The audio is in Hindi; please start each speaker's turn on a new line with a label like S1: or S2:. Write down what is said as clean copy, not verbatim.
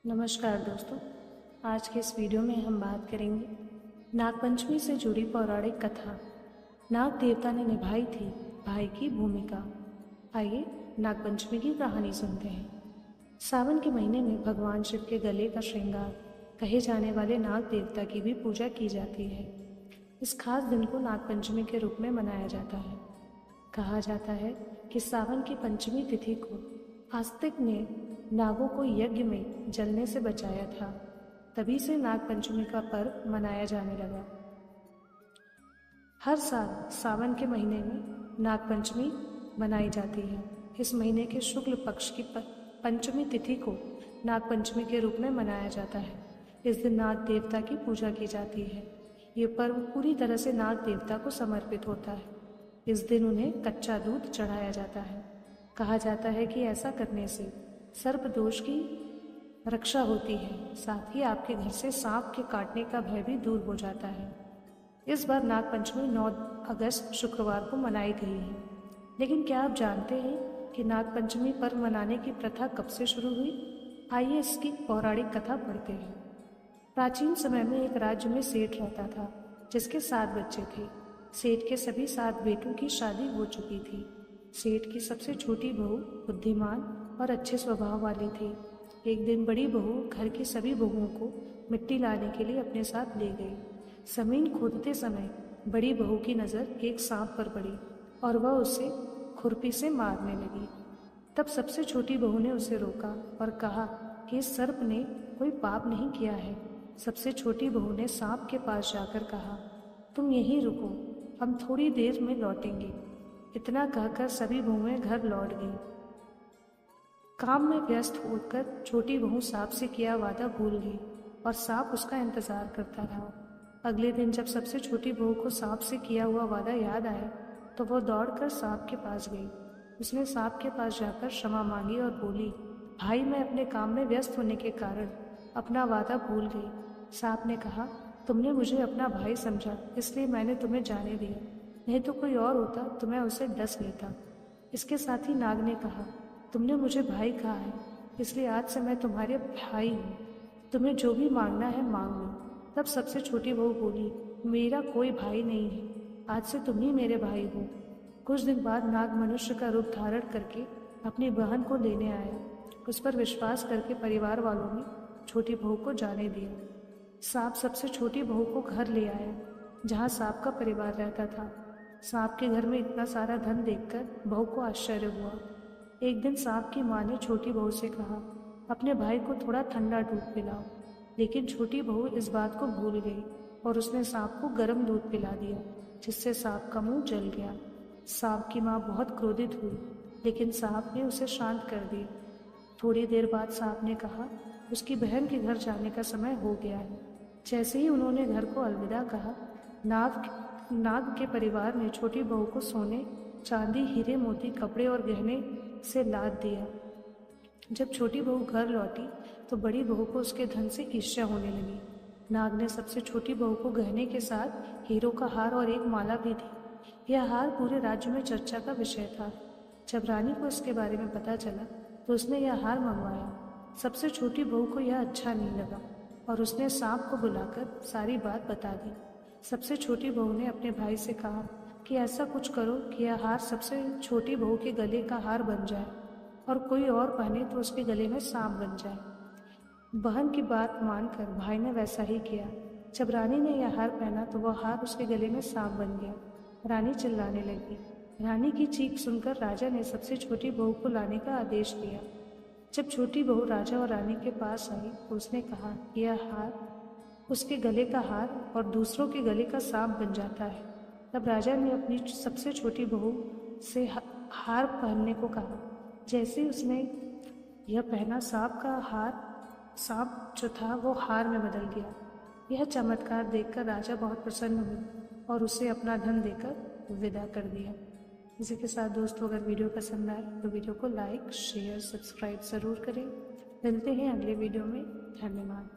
S1: नमस्कार दोस्तों। आज के इस वीडियो में हम बात करेंगे नागपंचमी से जुड़ी पौराणिक कथा। नाग देवता ने निभाई थी भाई की भूमिका। आइए नागपंचमी की कहानी सुनते हैं। सावन के महीने में भगवान शिव के गले का श्रृंगार कहे जाने वाले नाग देवता की भी पूजा की जाती है। इस खास दिन को नागपंचमी के रूप में मनाया जाता है। कहा जाता है कि सावन की पंचमी तिथि को आस्तिक ने नागों को यज्ञ में जलने से बचाया था। तभी से नागपंचमी का पर्व मनाया जाने लगा। हर साल सावन के महीने में नागपंचमी मनाई जाती है। इस महीने के शुक्ल पक्ष की पंचमी तिथि को नागपंचमी के रूप में मनाया जाता है। इस दिन नाग देवता की पूजा की जाती है। ये पर्व पूरी तरह से नाग देवता को समर्पित होता है। इस दिन उन्हें कच्चा दूध चढ़ाया जाता है। कहा जाता है कि ऐसा करने से सर्प दोष की रक्षा होती है, साथ ही आपके घर से सांप के काटने का भय भी दूर हो जाता है। इस बार नागपंचमी 9 अगस्त शुक्रवार को मनाई गई है। लेकिन क्या आप जानते हैं कि नागपंचमी पर्व मनाने की प्रथा कब से शुरू हुई? आइए इसकी पौराणिक कथा पढ़ते हैं। प्राचीन समय में एक राज्य में सेठ रहता था जिसके 7 बच्चे थे। सेठ के सभी 7 बेटों की शादी हो चुकी थी। सेठ की सबसे छोटी बहू बुद्धिमान और अच्छे स्वभाव वाली थी। एक दिन बड़ी बहू घर की सभी बहुओं को मिट्टी लाने के लिए अपने साथ ले गई। जमीन खोदते समय बड़ी बहू की नज़र एक सांप पर पड़ी और वह उसे खुरपी से मारने लगी। तब सबसे छोटी बहू ने उसे रोका और कहा कि इस सर्प ने कोई पाप नहीं किया है। सबसे छोटी बहू ने सांप के पास जाकर कहा, तुम यहीं रुको, हम थोड़ी देर में लौटेंगे। इतना कहकर सभी बहुएं घर लौट गईं। काम में व्यस्त होकर छोटी बहू सांप से किया वादा भूल गई और सांप उसका इंतजार करता रहा। अगले दिन जब सबसे छोटी बहू को सांप से किया हुआ वादा याद आया तो वह दौड़कर सांप के पास गई। उसने सांप के पास जाकर क्षमा मांगी और बोली, भाई मैं अपने काम में व्यस्त होने के कारण अपना वादा भूल गई। सांप ने कहा, तुमने मुझे अपना भाई समझा इसलिए मैंने तुम्हें जाने दिया, नहीं तो कोई और होता तो मैं उसे डस लेता। इसके साथ ही नाग ने कहा, तुमने मुझे भाई कहा है इसलिए आज से मैं तुम्हारे भाई हूँ। तुम्हें जो भी मांगना है मांग लो। तब सबसे छोटी बहू बोली, मेरा कोई भाई नहीं है, आज से तुम ही मेरे भाई हो। कुछ दिन बाद नाग मनुष्य का रूप धारण करके अपनी बहन को लेने आया। उस पर विश्वास करके परिवार वालों ने छोटी बहू को जाने दिया। सांप सबसे छोटी बहू को घर ले आया जहाँ सांप का परिवार रहता था। सांप के घर में इतना सारा धन देखकर बहू को आश्चर्य हुआ। एक दिन सांप की माँ ने छोटी बहू से कहा, अपने भाई को थोड़ा ठंडा दूध पिलाओ। लेकिन छोटी बहू इस बात को भूल गई और उसने सांप को गर्म दूध पिला दिया, जिससे सांप का मुंह जल गया। सांप की माँ बहुत क्रोधित हुई, लेकिन सांप ने उसे शांत कर दिया। थोड़ी देर बाद सांप ने कहा, उसकी बहन के घर जाने का समय हो गया है। जैसे ही उन्होंने घर को अलविदा कहा, नाग के परिवार ने छोटी बहू को सोने, चांदी, हीरे, मोती, कपड़े और गहने से लाद दिया। जब छोटी बहू घर लौटी तो बड़ी बहू को उसके धन से ईर्ष्या होने लगी। नाग ने सबसे छोटी बहू को गहने के साथ हीरों का हार और एक माला भी दी। यह हार पूरे राज्य में चर्चा का विषय था। जब रानी को इसके बारे में पता चला तो उसने यह हार मंगवाया। सबसे छोटी बहू को यह अच्छा नहीं लगा और उसने सांप को बुलाकर सारी बात बता दी। सबसे छोटी बहू ने अपने भाई से कहा कि ऐसा कुछ करो कि यह हार सबसे छोटी बहू के गले का हार बन जाए और कोई और पहने तो उसके गले में सांप बन जाए। बहन की बात मानकर भाई ने वैसा ही किया। जब रानी ने यह हार पहना तो वह हार उसके गले में सांप बन गया। रानी चिल्लाने लगी। रानी की चीख सुनकर राजा ने सबसे छोटी बहू को लाने का आदेश दिया। जब छोटी बहू राजा और रानी के पास आई तो उसने कहा कि यह हार उसके गले का हार और दूसरों के गले का सांप बन जाता है। तब राजा ने अपनी सबसे छोटी बहू से हार पहनने को कहा। जैसे उसने यह पहना, सांप जो था वो हार में बदल गया। यह चमत्कार देखकर राजा बहुत प्रसन्न हुए और उसे अपना धन देकर विदा कर दिया। इसी के साथ दोस्तों, अगर वीडियो पसंद आए तो वीडियो को लाइक, शेयर, सब्सक्राइब ज़रूर करें। मिलते हैं अगले वीडियो में। धन्यवाद।